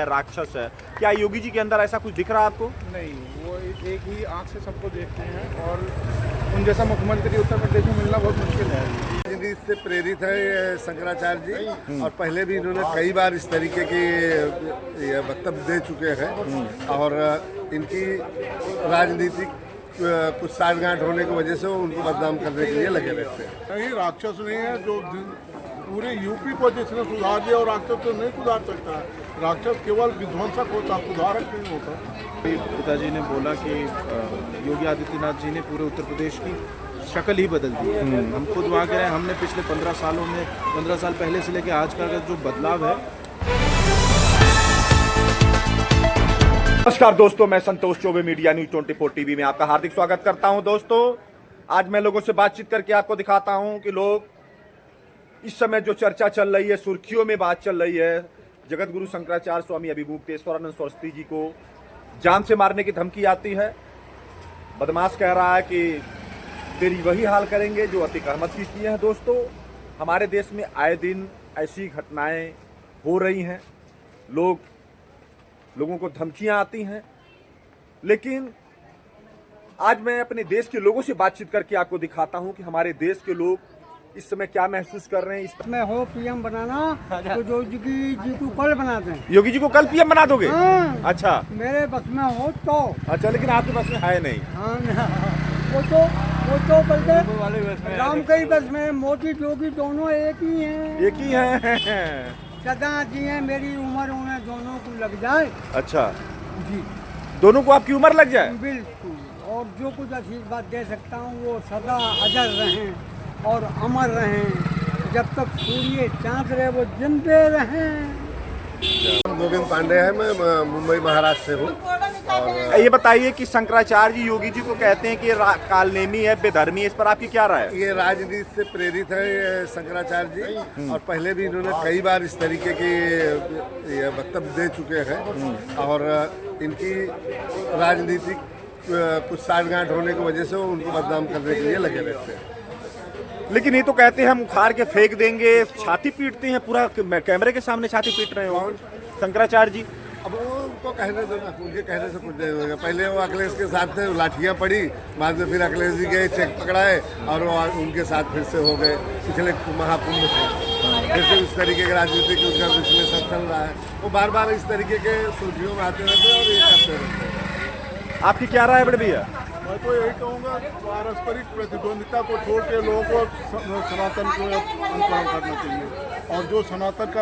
है, राक्षस है। क्या योगी जी के अंदर ऐसा कुछ दिख रहा है आपको? नहीं, वो एक ही आंख से सबको देखते हैं और उन जैसा मुख्यमंत्री उत्तर प्रदेश में मिलना बहुत मुश्किल है। राजनीति से प्रेरित है ये शंकराचार्य जी, और पहले भी इन्होंने कई बार इस तरीके के ये वक्तव्य दे चुके हैं और इनकी राजनीतिक कुछ साठगांठ होने की वजह से वो उनको बदनाम करने के लिए लगे रहते हैं। नहीं, राक्षस नहीं है जो पूरे यूपी को जिसने सुधार दिया और राक्षस तो नहीं सुधार सकता है। राक्षस केवल विध्वंसक होता, सुधारक नहीं होता। पिताजी ने बोला कि योगी आदित्यनाथ जी ने पूरे उत्तर प्रदेश की शक्ल ही बदल दी है। हम खुद वहाँ के रहे, हमने पिछले 15 सालों में 15 साल पहले से लेकर आज का जो बदलाव है। नमस्कार दोस्तों, मैं Santosh Choubey, media news 24 TV में आपका हार्दिक स्वागत करता हूं। दोस्तों, आज मैं लोगों से बातचीत करके आपको दिखाता हूं कि लोग इस समय जो चर्चा चल रही है, सुर्खियों में बात चल रही है, जगत गुरु शंकराचार्य स्वामी अभिमुक्तेश्वरानंद सरस्वती जी को जान से मारने की धमकी आती है। बदमाश कह रहा है कि तेरी वही हाल करेंगे जो अतिक अहमद की किए हैं। दोस्तों, हमारे देश में आए दिन ऐसी घटनाएं हो रही हैं, लोगों को धमकियां आती हैं, लेकिन आज मैं अपने देश के लोगों से बातचीत करके आपको दिखाता हूं कि हमारे देश के लोग इस समय क्या महसूस कर रहे हैं। मैं हो पीएम बनाना तो योगी जी को कल बना दें। योगी जी को कल पीएम बना दोगे? हाँ, अच्छा मेरे बस में हो तो। अच्छा, लेकिन आपके बस में है नहीं। हाँ, वो तो बल्कि राम के ही बस में। मोदी योगी दोनों एक ही हैं। एक ही है। सदा जी हैं, मेरी उम्र उन्हें दोनों को लग जाए। अच्छा जी, दोनों को आपकी उम्र लग जाए? बिल्कुल। और जो कुछ आशीर्वाद दे सकता हूँ वो सदा अजर रहें और अमर रहें। जब तक सूर्य चांद रहे वो जिंदे रहें। गोविंद पांडे है, मैं मुंबई महाराष्ट्र से हूँ। ये बताइए कि शंकराचार्य जी योगी जी को कहते हैं कि ये कालनेमी है, बेधर्मी है, इस पर आपकी क्या राय है? ये राजनीति से प्रेरित है ये शंकराचार्य जी, और पहले भी इन्होंने कई बार इस तरीके के ये वक्तव्य दे चुके हैं और इनकी राजनीतिक कुछ साठगांठ होने की वजह से वो उनको बदनाम करने के लिए लगे रहते हैं। लेकिन ये तो कहते हैं हम उखाड़ के फेंक देंगे, छाती पीटते हैं, पूरा कैमरे के सामने छाती पीट रहे हैं शंकराचार्य जी। अब वो उनको कहने दो ना, उनके कहने से कुछ नहीं होगा। पहले वो अखिलेश के साथ थे, लाठियाँ पड़ी, बाद में फिर अखिलेश जी गए, चेक पकड़ाए और वो उनके साथ फिर से हो गए। पिछले महाकुंभ से फिर से इस तरीके की राजनीति की उनका विश्लेषण चल रहा है। वो बार बार इस तरीके के सुर्खियों में आते रहते हैं और ये करते रहते हैं। आपकी क्या राय है बड़े भैया? मैं तो यही कहूँगा, पारस्परिक प्रतिद्वंदिता को छोड़ के लोगों को सनातन को अनुसरण करना चाहिए और जो सनातन का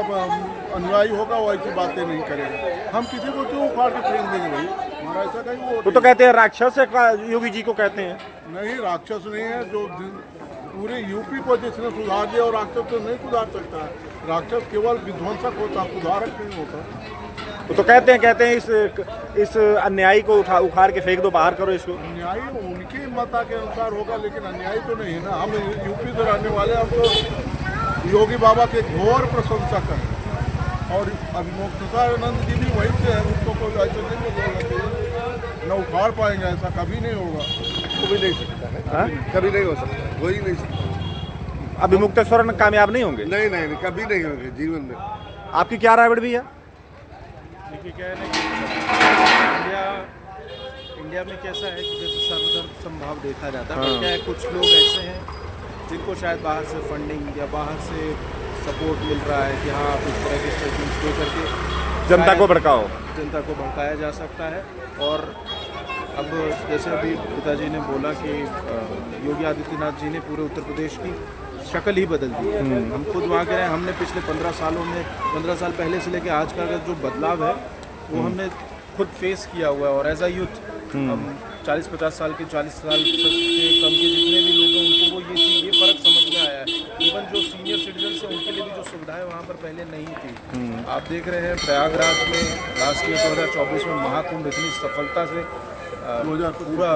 अनुयायी होगा वो ऐसी बातें नहीं करेगा। हम किसी को क्यों उखाड़ के फेंक देंगे भाई? हमारा ऐसा कहीं वो तो कहते हैं राक्षस है, योगी जी को कहते हैं। नहीं, राक्षस नहीं है जो पूरे यूपी को जिसने सुधार दिया और राक्षस तो नहीं सुधार सकता है। राक्षस केवल विध्वंसक होता, सुधारक नहीं होता। वो तो कहते हैं इस अन्यायी को उखाड़ के फेंक दो, बाहर करो इसको। अन्यायी उनकी मता के अनुसार होगा, लेकिन अन्यायी तो नहीं है ना। हम यूपी से रहने वाले, हम तो योगी बाबा के घोर प्रशंसक हैं और अभिमुक्तेश्वरानंद जी भी वहीं से हैं। उनको कोई ऐसे नहीं बोलना चाहिए, न उखाड़ पाएंगे, ऐसा कभी नहीं होगा। कभी नहीं सकता है, कभी नहीं हो सकता, हो ही नहीं सकता। अभिमुक्तेश्वर कामयाब नहीं होंगे? नहीं नहीं, कभी नहीं होंगे जीवन में। आपकी क्या राय बड़े भैया? देखिए, क्या है ना कि इंडिया में कैसा है कि जैसे सर्वधर्म समभाव देखा जाता है, पर क्या है, कुछ लोग ऐसे हैं जिनको शायद बाहर से फंडिंग या बाहर से सपोर्ट मिल रहा है कि हाँ आप इस तरह के स्टेटमेंट्स दे करके जनता को भड़काओ, जनता को भड़काया जा सकता है। और अब जैसे अभी पिताजी ने बोला कि योगी आदित्यनाथ जी ने पूरे उत्तर प्रदेश की शक्ल ही बदल दी है। हम खुद वहाँ के रहे, हमने पिछले 15 सालों में 15 साल पहले से लेकर आज का जो बदलाव है वो हमने खुद फेस किया हुआ है। और एज अ यूथ हम 40-50 साल के, 40 साल से कम के जितने भी लोग हैं उनको वो ये फ़र्क समझ में आया है। इवन जो सीनियर सिटीजन हैं उनके लिए भी जो सुविधाएं वहाँ पर पहले नहीं थी। आप देख रहे हैं प्रयागराज में लास्ट ईयर 2024 में महाकुंभ इतनी सफलता से पूरा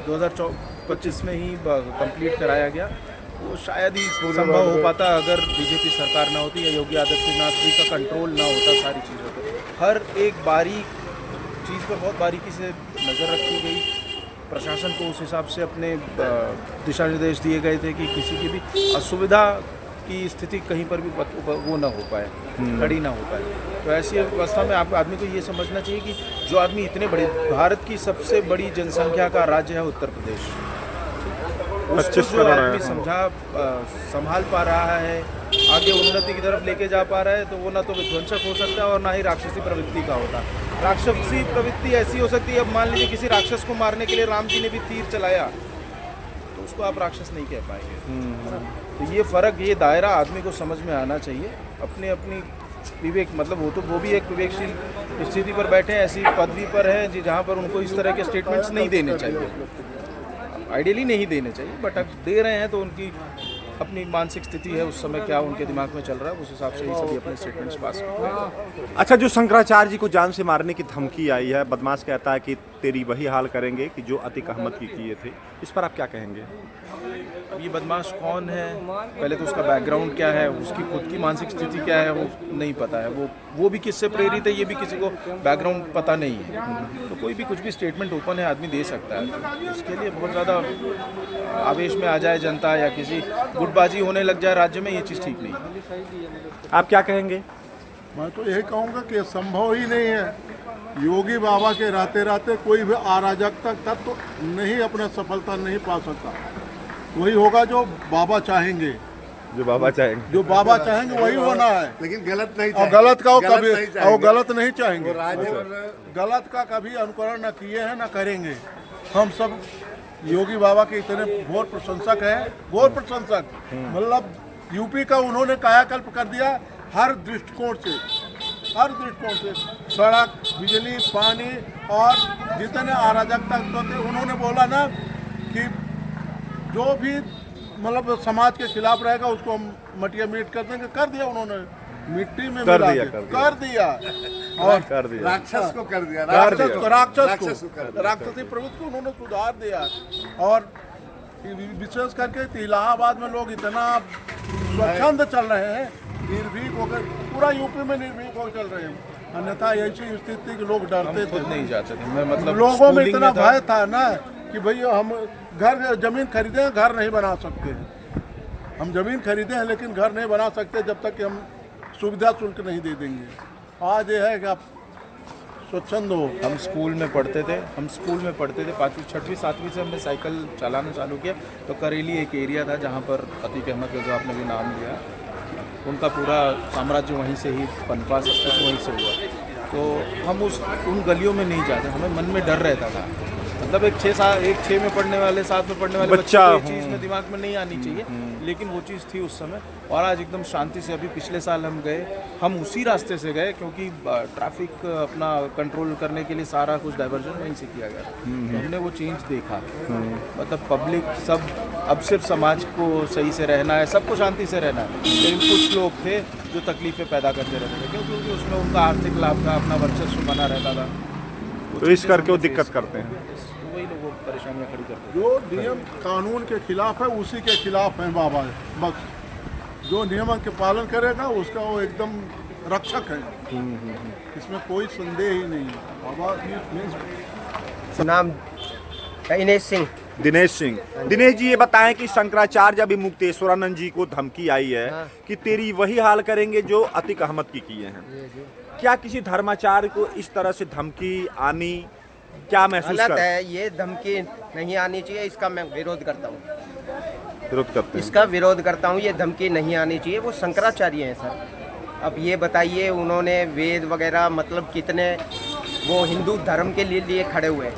2025 में ही कंप्लीट कराया गया। वो शायद ही संभव हो पाता अगर बीजेपी सरकार ना होती या योगी आदित्यनाथ जी का कंट्रोल ना होता सारी चीज़ों पर। हर एक बारीक चीज़ पर बहुत बारीकी से नज़र रखी गई। प्रशासन को उस हिसाब से अपने दिशा निर्देश दिए गए थे कि किसी की भी असुविधा की स्थिति कहीं पर भी वो ना हो पाए, खड़ी ना हो पाए। तो ऐसी अवस्था में आप आदमी को ये समझना चाहिए कि जो आदमी इतने बड़े, भारत की सबसे बड़ी जनसंख्या का राज्य है उत्तर प्रदेश, उसको जो आदमी संभाल पा रहा है, आगे उन्नति की तरफ लेके जा पा रहा है, तो वो ना तो विध्वंसक हो सकता है और ना ही राक्षसी प्रवृत्ति का होता। राक्षसी प्रवृत्ति ऐसी हो सकती है, अब मान लीजिए किसी राक्षस को मारने के लिए राम जी ने भी तीर चलाया, तो उसको आप राक्षस नहीं कह पाएंगे। तो ये फ़र्क, ये दायरा आदमी को समझ में आना चाहिए। अपने अपनी विवेक, मतलब वो भी एक विवेकशील स्थिति पर बैठे हैं, ऐसी पदवी पर है जहाँ पर उनको इस तरह के स्टेटमेंट्स नहीं देने चाहिए, आइडियली नहीं देने चाहिए, बट अब दे रहे हैं तो उनकी अपनी मानसिक स्थिति है, उस समय क्या उनके दिमाग में चल रहा है, उस हिसाब से ही सभी अपने स्टेटमेंट्स पास करते हैं। अच्छा, जो शंकराचार्य जी को जान से मारने की धमकी आई है, बदमाश कहता है कि तेरी वही हाल करेंगे कि जो अतीक अहमद की किए थे, इस पर आप क्या कहेंगे? अब ये बदमाश कौन है, पहले तो उसका बैकग्राउंड क्या है, उसकी खुद की मानसिक स्थिति क्या है, वो नहीं पता है। वो भी किससे प्रेरित है, ये भी किसी को बैकग्राउंड पता नहीं है। तो कोई भी कुछ भी स्टेटमेंट ओपन है, आदमी दे सकता है। तो इसके लिए बहुत ज़्यादा आवेश में आ जाए जनता या किसी गुटबाजी होने लग जाए राज्य में, ये चीज़ ठीक नहीं है। आप क्या कहेंगे? मैं तो यही कहूँगा कि संभव ही नहीं है। योगी बाबा के रहते रहते कोई भी अराजकता तत्व तो नहीं अपना सफलता नहीं पा सकता। वही होगा जो बाबा चाहेंगे, जो बाबा चाहेंगे वही होना है। लेकिन गलत नहीं और गलत का वो कभी गलत नहीं चाहेंगे। राजनीति गलत का कभी अनुकरण न किए हैं न करेंगे। हम सब योगी बाबा के इतने घोर प्रशंसक हैं, घोर प्रशंसक, मतलब यूपी का उन्होंने कायाकल्प कर दिया हर दृष्टिकोण से, सड़क, बिजली, पानी और जितने अराजकता थे, उन्होंने बोला ना कि जो भी मतलब समाज के खिलाफ रहेगा उसको हम मटिया मीट कर देंगे। कर दिया उन्होंने, मिट्टी में मिला के कर दिया और राक्षस को कर दिया, राक्षसी प्रवृत्ति को उन्होंने सुधार दिया। और विशेष करके इलाहाबाद में लोग इतना स्वच्छंद चल रहे हैं, निर्भीक होकर, पूरा यूपी में निर्भीक होकर चल रहे हैं। अन्यथा ऐसी स्थिति के लोग डरते थे, नहीं जाते थे। मैं मतलब लोगों में इतना भय था ना कि भैया हम घर जमीन खरीदे, घर नहीं बना सकते। हम जमीन खरीदे हैं लेकिन घर नहीं बना सकते जब तक कि हम सुविधा शुल्क नहीं दे देंगे। आज ये है कि आप स्वच्छंद हो। हम स्कूल में पढ़ते थे 5वीं 6वीं 7वीं से हमने साइकिल चलाना चालू किया। तो करेली एक एरिया था जहाँ पर अतीक अहमद का जो आपने भी नाम लिया, उनका पूरा साम्राज्य वहीं से ही पनपा, सब कुछ वहीं से हुआ। तो हम उन गलियों में नहीं जाते, हमें मन में डर रहता था। मतलब एक 6 में पढ़ने वाले, 7 में पढ़ने वाले बच्चा को चीज़ में दिमाग में नहीं आनी चाहिए, लेकिन वो चीज़ थी उस समय। और आज एकदम शांति से, अभी पिछले साल हम उसी रास्ते से गए क्योंकि ट्रैफिक अपना कंट्रोल करने के लिए सारा कुछ डाइवर्जन वहीं से किया गया। तो हमने वो चेंज देखा, मतलब पब्लिक सब अब सिर्फ समाज को सही से रहना है, सबको शांति से रहना है। लेकिन कुछ लोग थे जो तकलीफें पैदा करते रहते थे क्योंकि उसमें उनका आर्थिक लाभ का अपना वर्चस्व बना रहता था। तो इस करके वो दिक्कत करते हैं, तो वही लोग परेशानियाँ खड़ी करते हैं। जो नियम कानून के खिलाफ है उसी के खिलाफ है बाबा। बस जो नियम के पालन करेगा उसका वो एकदम रक्षक है, इसमें कोई संदेह ही नहीं है। बाबा नाम दिनेश सिंह। दिनेश जी, ये बताएं कि शंकराचार्य अभी मुक्तेश्वरानंद जी को धमकी आई है कि तेरी वही हाल करेंगे जो अतीक अहमद की किए हैं। क्या किसी धर्माचार्य को इस तरह से धमकी आनी क्या महसूस गलत है? ये धमकी नहीं आनी चाहिए, इसका मैं विरोध करता हूँ। विरोध करते हैं? इसका विरोध करता हूँ, ये धमकी नहीं आनी चाहिए। वो शंकराचार्य हैं सर। अब ये बताइए, उन्होंने वेद वगैरह मतलब कितने वो हिंदू धर्म के लिए खड़े हुए हैं,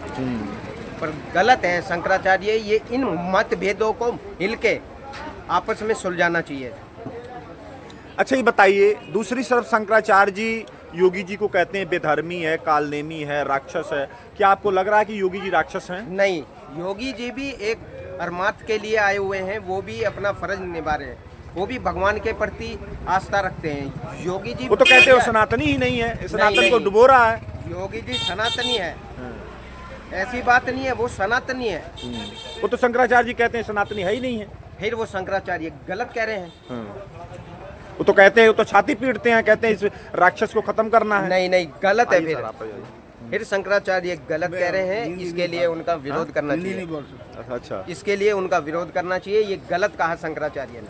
पर गलत है शंकराचार्य। ये इन मतभेदों को मिलके आपस में सुलझाना चाहिए। अच्छा, ये बताइए, दूसरी तरफ शंकराचार्य जी योगी जी को कहते हैं बेधर्मी है, कालनेमी है, राक्षस है। क्या आपको लग रहा है कि योगी जी राक्षस हैं? नहीं, योगी जी भी एक परमार्थ के लिए आए हुए हैं, वो भी अपना फर्ज निभा रहे हैं, वो भी भगवान के प्रति आस्था रखते हैं। योगी जी वो तो कहते हैं वो सनातनी ही नहीं है, सनातन को डुबो रहा है। योगी जी सनातनी है, ऐसी बात नहीं है, वो सनातनी है। वो तो शंकराचार्य जी कहते हैं सनातनी है ही नहीं है। फिर वो शंकराचार्य गलत कह रहे हैं। वो तो कहते हैं, वो तो छाती पीटते हैं, कहते हैं इस राक्षस को खत्म करना है। नहीं, गलत है। फिर शंकराचार्य गलत कह रहे हैं, इसके लिए उनका विरोध करना चाहिए। अच्छा, इसके लिए उनका विरोध करना चाहिए। ये गलत कहा शंकराचार्य ने।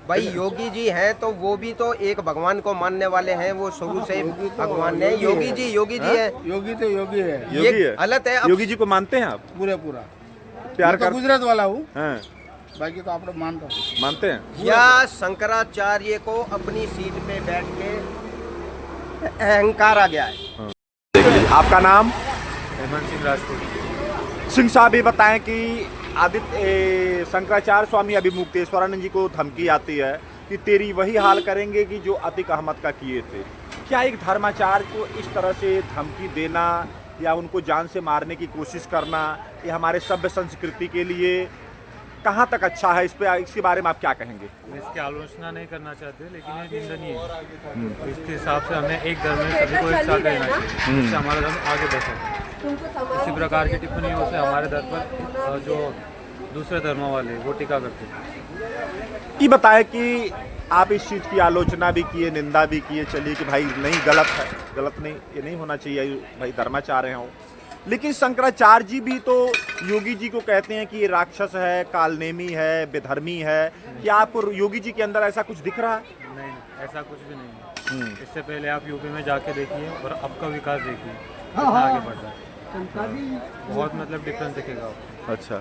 भाई योगी जी हैं तो वो भी तो एक भगवान को मानने वाले हैं, वो शुरू से भगवान ने योगी जी है। योगी तो योगी है, योगी ये है, गलत है। अब योगी जी को मानते हैं आप? पूरा प्यार मैं तो कर गुजरात वाला हूँ, हैं? बाकी तो आप लोग मानता हूँ। मानते हैं? या शंकराचार्य को अपनी सीट पे बैठ के अहंकार आ गया है। देखिए, आपका नाम? हेमंत सिंह राजपूत। सिंह साहब, ये बताएं कि आदित्य शंकराचार्य स्वामी अभी मुक्तेश्वरानंद जी को धमकी आती है कि तेरी वही हाल करेंगे कि जो अतिक अहमद का किए थे। क्या एक धर्माचार्य को इस तरह से धमकी देना या उनको जान से मारने की कोशिश करना, ये हमारे सभ्य संस्कृति के लिए कहाँ तक अच्छा है? इसके बारे में आप क्या कहेंगे? इसकी आलोचना नहीं करना चाहते, लेकिन ये निंदनीय है। तो इसके हिसाब से हमें एक धर्म में सभी को एक साथ रहना चाहिए, जिससे हमारा धर्म आगे बढ़ सके। इसी प्रकार की टिप्पणियों से हमारे धर्म पर जो दूसरे धर्मों वाले वो टीका करते हैं। ये बताएं कि आप इस चीज़ की आलोचना भी किए, निंदा भी किए, चलिए कि भाई नहीं, गलत है, गलत नहीं, ये नहीं होना चाहिए, भाई धर्माचार्य हों। लेकिन शंकराचार्य जी भी तो योगी जी को कहते हैं कि ये राक्षस है, कालनेमी है, बेधर्मी है। क्या आपको योगी जी के अंदर ऐसा कुछ दिख रहा है? नहीं, ऐसा कुछ भी नहीं है। इससे पहले आप यूपी में जाके देखिए और अब का विकास देखिए, कितना आगे बढ़ रहा है। बहुत मतलब डिफरेंस दिखेगा आपको। अच्छा,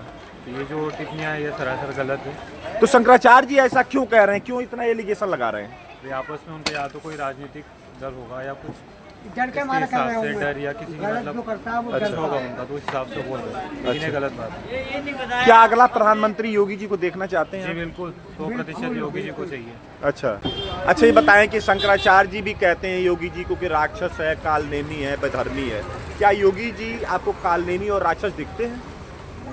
तो ये जो टिप्पणियाँ ये सरासर गलत है। तो शंकराचार्य जी ऐसा क्यों कह रहे हैं, क्यों इतना एलिगेशन लगा रहे हैं? तो आपस में उनका या तो कोई राजनीतिक दल होगा या कुछ डर के मारे कर रहे हिसाब से हूँ डर या किसी की मतलब कुछ होगा उनका, तो उस हिसाब से बोल रहे हैं, लेकिन ये गलत बात है। क्या अगला प्रधानमंत्री योगी जी को देखना चाहते जी हैं? बिल्कुल, 100% योगी जी को चाहिए। अच्छा, ये बताएं कि शंकराचार्य जी भी कहते हैं योगी जी को कि राक्षस है, कालनेमी है, बेधर्मी है। क्या योगी जी आपको कालनेमी और राक्षस दिखते हैं?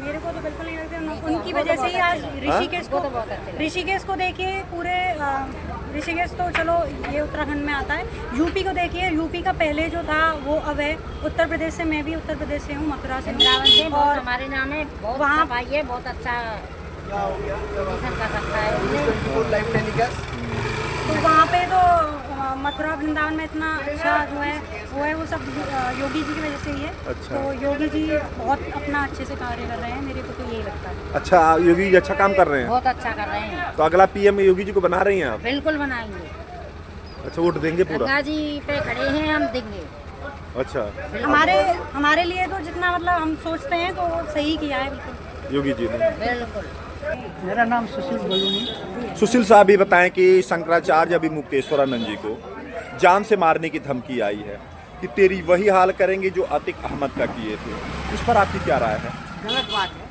मेरे को तो बिल्कुल नहीं लगता। उनकी वजह से ही आज ऋषिकेश को देखिए, पूरे ऋषिकेश तो चलो ये उत्तराखंड में आता है, यूपी को देखिए, यूपी का पहले जो था वो अब है। उत्तर प्रदेश से, मैं भी उत्तर प्रदेश से हूँ, मथुरा से, और हमारे नाम है, बहुत वहाँ सफाई है, बहुत अच्छा पोजीशन कर रखा है। तो वहाँ पे तो मथुरा वृंदावन में इतना अच्छा जो है वो सब योगी जी की वजह से ही है। अच्छा। तो योगी जी बहुत अपना अच्छे से कार्य कर रहे हैं, मेरे को तो यही लगता है। अच्छा, योगी जी अच्छा काम कर रहे हैं, बहुत अच्छा कर रहे हैं। तो अगला पीएम योगी जी को बना रही हैं आप? बिल्कुल बनाएंगे। अच्छा, वोट देंगे पूरा? गंगा जी पे खड़े हैं, हम देंगे। अच्छा, हमारे लिए तो जितना मतलब हम सोचते हैं तो वो सही किया है बिल्कुल योगी जी ने। बिल्कुल। मेरा नाम सुशील बलूनी। सुशील साहब, ये बताएं कि शंकराचार्य अभी मुक्तेश्वरानंद जी को जान से मारने की धमकी आई है कि तेरी वही हाल करेंगे जो अतिक अहमद का किए थे। इस पर आपकी क्या राय है? गलत बात है।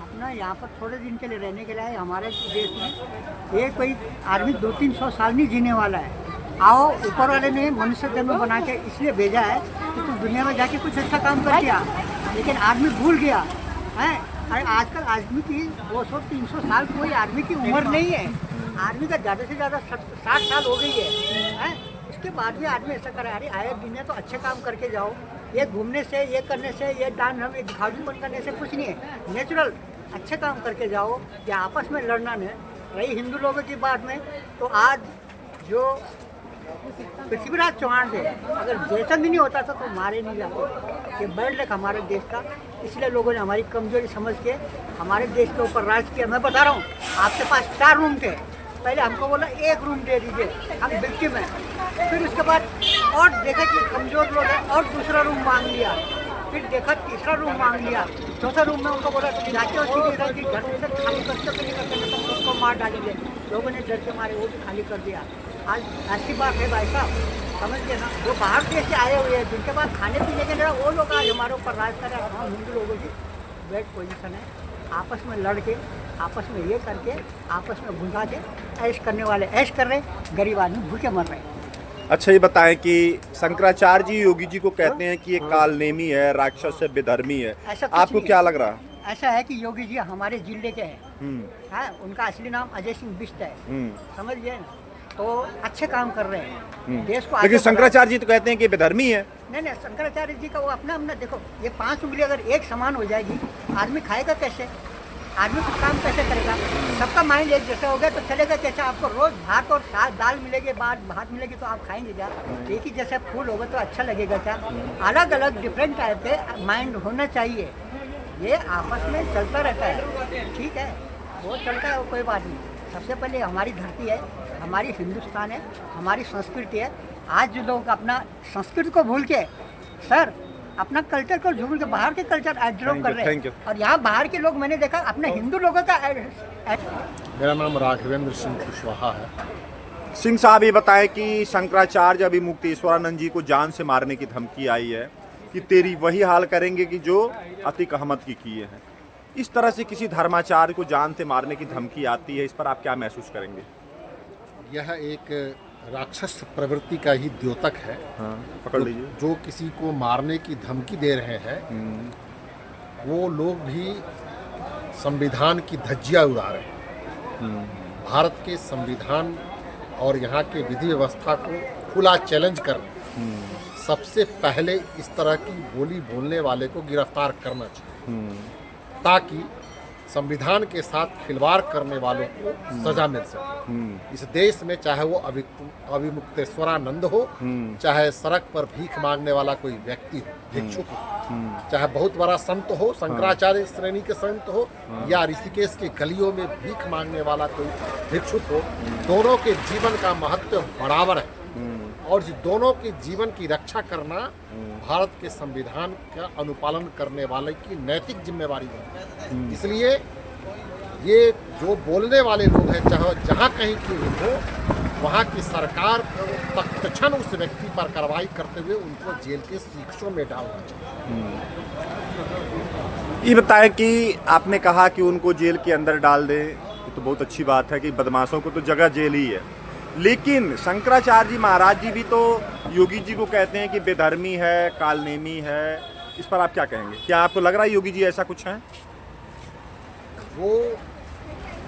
अपना यहाँ पर थोड़े दिन के लिए रहने के लिए आए, हमारे देश में ये कोई आदमी 200-300 साल नहीं जीने वाला है। आओ, ऊपर वाले ने मनुष्य जन्म बना के इसलिए भेजा है कि तुम दुनिया में जाके कुछ अच्छा काम कर दिया, लेकिन आदमी भूल गया है। अरे आजकल आदमी की 200-300 साल कोई आदमी की उम्र नहीं है। आदमी का ज़्यादा से ज़्यादा 60 साल हो गई है। इसके बाद भी आदमी ऐसा करे, अरे आए दुनिया तो अच्छे काम करके जाओ। ये घूमने से, ये करने से, ये दान हम दिखावटीपन करने से कुछ नहीं है। नेचुरल अच्छे काम करके जाओ, या आपस में लड़ना नहीं। रही हिंदू लोगों की बात में, तो आज जो पृथ्वीराज चौहान थे, अगर जयचंद नहीं होता था तो मारे नहीं जाते। ये बैड लक हमारे देश का, इसलिए लोगों ने हमारी कमजोरी समझ के हमारे देश के ऊपर राज किया। मैं बता रहा हूँ, आपके पास 4 रूम थे, पहले हमको बोला 1 रूम दे दीजिए, हम विक्टिम हैं। फिर उसके बाद और देखा कि कमजोर लोग हैं और दूसरा रूम मांग लिया, फिर देखा तीसरा रूम मांग लिया, चौथा रूम में उनको बोला जाके और सीधे कि घर से खाली करते नहीं करते, तो उसको मार डालेंगे। लोगों ने डर के मारे वो भी खाली कर दिया। आज ऐसी बात है भाई साहब, समझ गए ना। जो बाहर देश से आए हुए हैं, जिनके पास खाने पीने के लिए, वो लोग आज हमारे ऊपर राज कर रहे हैं। हम हिंदू लोगों की बेड पोजीशन है, आपस में लड़ के, आपस में ये करके, आपस में भुंजा के ऐश करने वाले ऐश कर रहे, गरीब आदमी भूखे मर रहे हैं। अच्छा, ये बताएं कि शंकराचार्य जी योगी जी को कहते हैं कि ये कालनेमी है, राक्षस है, बेधर्मी है। ऐसा कुछ आपको नहीं क्या लग रहा है? ऐसा है कि योगी जी हमारे जिले के हैं। हाँ, उनका असली नाम अजय सिंह बिष्ट है, समझ गए ना। तो अच्छे काम कर रहे हैं देश को। लेकिन शंकराचार्य जी तो कहते हैं कि बेधर्मी है। नहीं, शंकराचार्य जी का वो अपना देखो, ये 5 उंगली अगर एक समान हो जाएगी, आदमी खाएगा कैसे? आदमी कुछ काम कैसे करेगा? सबका माइंड एक जैसा हो गया तो चलेगा कैसे? आपको रोज भात और दाल मिलेगी, भात मिलेगी तो आप खाएंगे क्या? एक ही जैसा फूल होगा तो अच्छा लगेगा क्या? अलग अलग डिफरेंट टाइप के माइंड होना चाहिए। ये आपस में चलता रहता है, ठीक है, वो चलता है, वो कोई बात नहीं। सबसे पहले हमारी धरती है, हमारी हिंदुस्तान है, हमारी संस्कृति है। आज जो लोग अपना संस्कृति को भूल के सर अपना कल्चर को भूल के बाहर के कल्चर एडॉप्ट कर रहे हैं। और यहाँ बाहर के लोग मैंने देखा अपने हिंदू लोगों का मेरा नाम राघवेंद्र सिंह कुशवाहा है। सिंह साहब ये बताएं कि शंकराचार्य अभी मुक्तेश्वरानंद जी को जान से मारने की धमकी आई है कि तेरी वही हाल करेंगे कि जो अतीक अहमद की किए हैं। इस तरह से किसी धर्माचार्य को जान से मारने की धमकी आती है, इस पर आप क्या महसूस करेंगे? यह एक राक्षस प्रवृत्ति का ही द्योतक है। हाँ, पकड़ लीजिए। जो किसी को मारने की धमकी दे रहे हैं वो लोग भी संविधान की धज्जियां उड़ा रहे हैं। भारत के संविधान और यहाँ के विधि व्यवस्था को खुला चैलेंज कर रहे हैं। सबसे पहले इस तरह की बोली बोलने वाले को गिरफ्तार करना चाहिए ताकि संविधान के साथ खिलवाड़ करने वालों को सजा मिल सके। इस देश में चाहे वो अभिमुक्तेश्वरानंद हो, चाहे सड़क पर भीख मांगने वाला कोई व्यक्ति हो, भिक्षुक हो, चाहे बहुत बड़ा संत हो, शंकराचार्य श्रेणी के संत हो, या ऋषिकेश के गलियों में भीख मांगने वाला कोई भिक्षुक हो, दोनों के जीवन का महत्व बराबर है। और दोनों के जीवन की रक्षा करना भारत के संविधान का अनुपालन करने वाले की नैतिक जिम्मेवारी है। इसलिए ये जो बोलने वाले लोग हैं, चाहे जहाँ कहीं की हो, वहाँ की सरकार तत्क्षण उस व्यक्ति पर कार्रवाई करते हुए उनको जेल के शिक्षों में डालना चाहिए। ये बताएं कि आपने कहा कि उनको जेल के अंदर डाल दें, ये तो बहुत अच्छी बात है कि बदमाशों को तो जगह जेल ही है। लेकिन शंकराचार्य जी महाराज जी भी तो योगी जी को कहते हैं कि बेधर्मी है, कालनेमी है। इस पर आप क्या कहेंगे? क्या आपको लग रहा है योगी जी ऐसा कुछ है? वो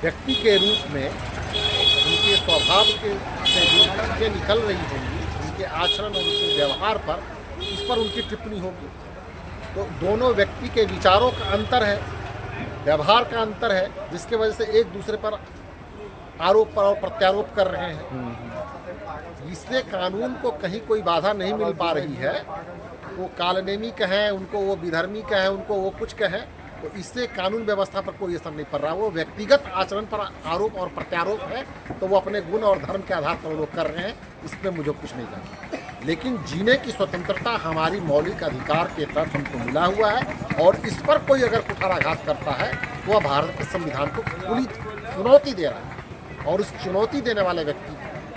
व्यक्ति के रूप में उनके स्वभाव के से जो चीज़ें निकल रही होंगी, उनके आचरण और उनके व्यवहार पर, इस पर उनकी टिप्पणी होगी। तो दोनों व्यक्ति के विचारों का अंतर है, व्यवहार का अंतर है, जिसके वजह से एक दूसरे पर आरोप और प्रत्यारोप कर रहे हैं। इससे कानून को कहीं कोई बाधा नहीं मिल पा रही है। वो कालनेमी कहें, उनको वो विधर्मी कहें, उनको वो कुछ कहें, तो इससे कानून व्यवस्था पर कोई असर नहीं पड़ रहा। वो व्यक्तिगत आचरण पर आरोप और प्रत्यारोप है, तो वो अपने गुण और धर्म के आधार पर लोग कर रहे हैं। इसमें मुझे कुछ नहीं जानना। लेकिन जीने की स्वतंत्रता हमारी मौलिक अधिकार के तहत हमको मिला हुआ है, और इस पर कोई अगर कुठाराघात करता है तो वह भारत के संविधान को पूरी चुनौती दे रहा है। और उस चुनौती देने वाले व्यक्ति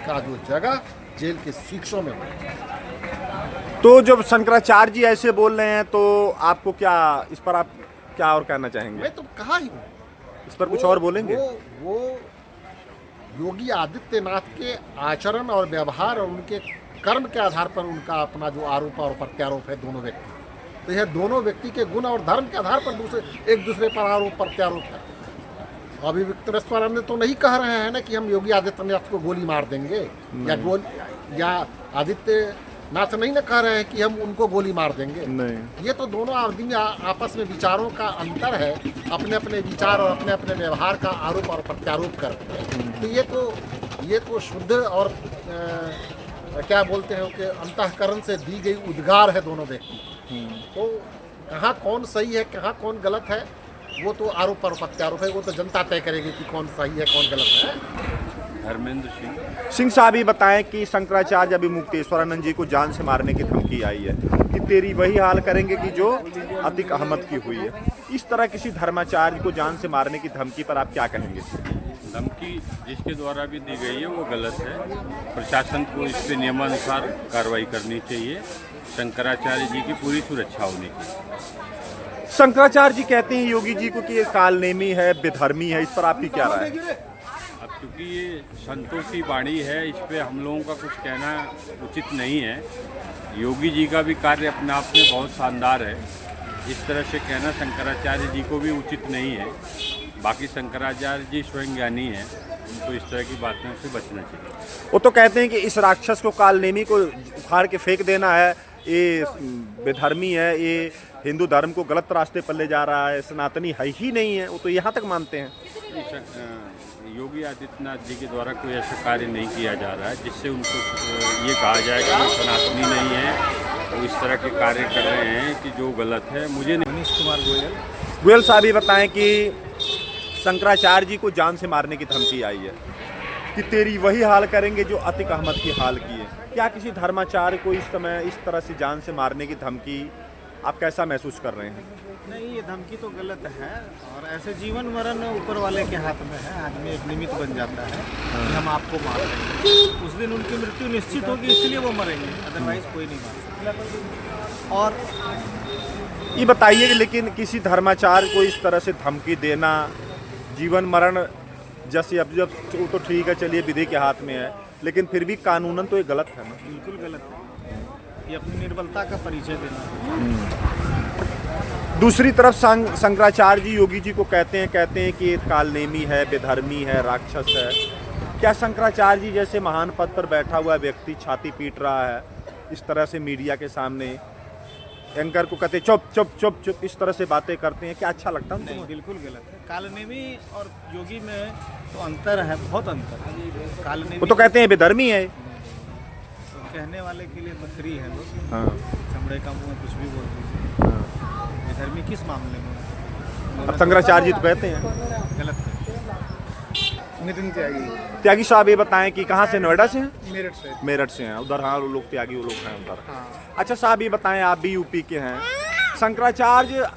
का जो जगह जेल के शिक्षों में हो। तो जब शंकराचार्य जी ऐसे बोल रहे हैं तो आपको क्या, इस पर आप क्या और कहना चाहेंगे? मैं तो कहा ही हूँ, इस पर कुछ और बोलेंगे? वो योगी आदित्यनाथ के आचरण और व्यवहार और उनके कर्म के आधार पर उनका अपना जो आरोप और प्रत्यारोप है दोनों व्यक्ति, तो यह दोनों व्यक्ति के गुण और धर्म के आधार पर एक दूसरे पर आरोप प्रत्यारोप है। अभिमुक्तेश्वरानंद तो नहीं कह रहे हैं ना कि हम योगी आदित्यनाथ को गोली मार देंगे, या आदित्यनाथ नहीं ना कह रहे हैं कि हम उनको गोली मार देंगे। नहीं। ये तो दोनों आदमी आपस में विचारों का अंतर है, अपने अपने विचार और अपने अपने व्यवहार का आरोप और प्रत्यारोप करते हैं। तो ये तो शुद्ध और क्या बोलते हैं कि अंतःकरण से दी गई उद्गार है दोनों व्यक्ति। तो कहाँ कौन सही है, कहाँ कौन गलत है, वो तो आरोप और प्रत्यारोप है। वो तो जनता तय करेगी कि कौन सही है कौन गलत है। धर्मेंद्र सिंह साहब ये बताएं कि शंकराचार्य अभी मुक्तेश्वरानंद जी को जान से मारने की धमकी आई है कि तेरी वही हाल करेंगे कि जो अतीक अहमद की हुई है। इस तरह किसी धर्माचार्य को जान से मारने की धमकी पर आप क्या कहेंगे? धमकी जिसके द्वारा भी दी गई है वो गलत है। प्रशासन को इस पे नियमानुसार कार्रवाई करनी चाहिए। शंकराचार्य जी की पूरी सुरक्षा होनी चाहिए। शंकराचार्य जी कहते हैं योगी जी को कि ये कालनेमी है, बेधर्मी है। इस पर आपकी क्या राय है? अब क्योंकि ये संतों की वाणी है, इस पे हम लोगों का कुछ कहना उचित नहीं है। योगी जी का भी कार्य अपने आप में बहुत शानदार है। इस तरह से कहना शंकराचार्य जी को भी उचित नहीं है। बाकी शंकराचार्य जी स्वयं ज्ञानी हैं, उनको इस तरह की बातों से बचना चाहिए। वो तो कहते हैं कि इस राक्षस को, कालनेमी को उखाड़ के फेंक देना है, ये बेधर्मी है, ये हिंदू धर्म को गलत रास्ते पर ले जा रहा है, सनातनी है ही नहीं है। वो तो यहाँ तक मानते हैं। योगी आदित्यनाथ जी के द्वारा कोई ऐसा कार्य नहीं किया जा रहा है जिससे उनको ये कहा जाएगा कि सनातनी नहीं है। तो इस तरह के कार्य कर रहे हैं कि जो गलत है। मुझे मनीष कुमार गोयल साहब ये बताएं कि शंकराचार्य जी को जान से मारने की धमकी आई है कि तेरी वही हाल करेंगे जो अतिक अहमद की हाल की है। क्या किसी धर्माचार्य को इस समय इस तरह से जान से मारने की धमकी आप कैसा महसूस कर रहे हैं? नहीं, ये धमकी तो गलत है और ऐसे जीवन मरण ऊपर वाले के हाथ में है। आदमी एक निमित्त बन जाता है कि हम आपको मार देंगे, उस दिन उनकी मृत्यु निश्चित होगी, इसलिए वो मरेंगे, अदरवाइज कोई नहीं मार सकता। और ये बताइए कि लेकिन किसी धर्माचार्य को इस तरह से धमकी देना, जीवन मरण जैसे अब जब वो तो ठीक है, चलिए विधि के हाथ में है, लेकिन फिर भी कानूनन तो ये गलत है ना? बिल्कुल गलत है, ये अपनी निर्बलता का परिचय देना। दूसरी तरफ शंकराचार्य जी योगी जी को कहते हैं कि ये कालनेमी है, बेधर्मी है, राक्षस है। क्या शंकराचार्य जी जैसे महान पद पर बैठा हुआ व्यक्ति छाती पीट रहा है इस तरह से मीडिया के सामने, एंकर को कहते चुप चुप चुप चुप, इस तरह से बातें करते हैं, क्या अच्छा लगता है? नहीं, बिल्कुल गलत है। कालनेमी और योगी में तो अंतर है, बहुत अंतर है। कालनेमी वो तो कहते हैं बेधर्मी है, तो कहने वाले के लिए तो फ्री है लोग। हाँ। चमड़े का मुंह कुछ भी बोल दीजिए। बेधर्मी किस मामले में? अब शंकराचार्य जी तो कहते हैं गलत है। नितिन त्यागी, त्यागी साहब ये बताएं कि कहाँ से, नोएडा से हैं? मेरठ से। मेरठ से हैं उधर। हाँ, वो लोग त्यागी वो लोग हैं उधर। हाँ। अच्छा साहब ये बताएं, आप भी यूपी के हैं, शंकराचार्य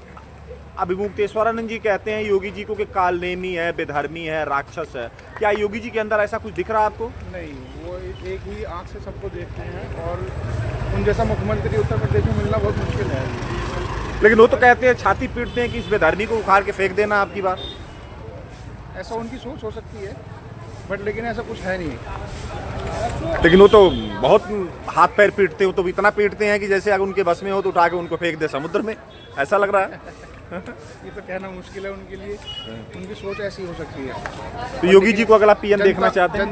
अभिमुक्तेश्वरानंद जी कहते हैं योगी जी को कि कालनेमी है, बेधर्मी है, राक्षस है। क्या योगी जी के अंदर ऐसा कुछ दिख रहा है आपको? नहीं, वो एक ही आंख से सबको देखते हैं और उन जैसा मुख्यमंत्री उत्तर प्रदेश में मिलना बहुत मुश्किल है। लेकिन वो तो कहते हैं, छाती पीटते हैं कि इस बेधर्मी को उखाड़ के फेंक देना आपकी बात। ऐसा उनकी सोच हो सकती है, बट लेकिन ऐसा कुछ है नहीं। लेकिन वो तो बहुत हाथ पैर पीटते हो, तो इतना पीटते हैं कि जैसे अगर उनके बस में हो तो उठा के उनको फेंक दे समुद्र में, ऐसा लग रहा है। ये तो कहना मुश्किल है उनके लिए, उनकी सोच ऐसी हो सकती है। तो योगी जी को अगर आप पीएम देखना चाहते हैं?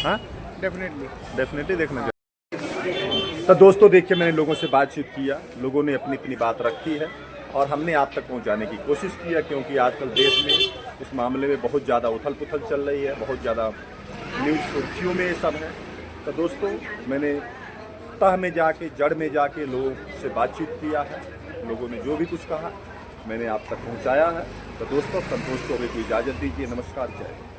हाँ, डेफिनेटली देखना चाहिए। तो दोस्तों देखिए, मैंने लोगों से बातचीत किया, लोगों ने अपनी अपनी बात रखी है और हमने आप तक पहुंचाने की कोशिश की है, क्योंकि आजकल देश में इस मामले में बहुत ज़्यादा उथल पुथल चल रही है, बहुत ज़्यादा न्यूज़ सुर्खियों में ये सब है। तो दोस्तों मैंने तह में जाके, जड़ में जाके लोगों से बातचीत किया है, लोगों ने जो भी कुछ कहा मैंने आप तक पहुंचाया है। तो दोस्तों संतोष को अभी इजाज़त दीजिए। नमस्कार, जय हिंद।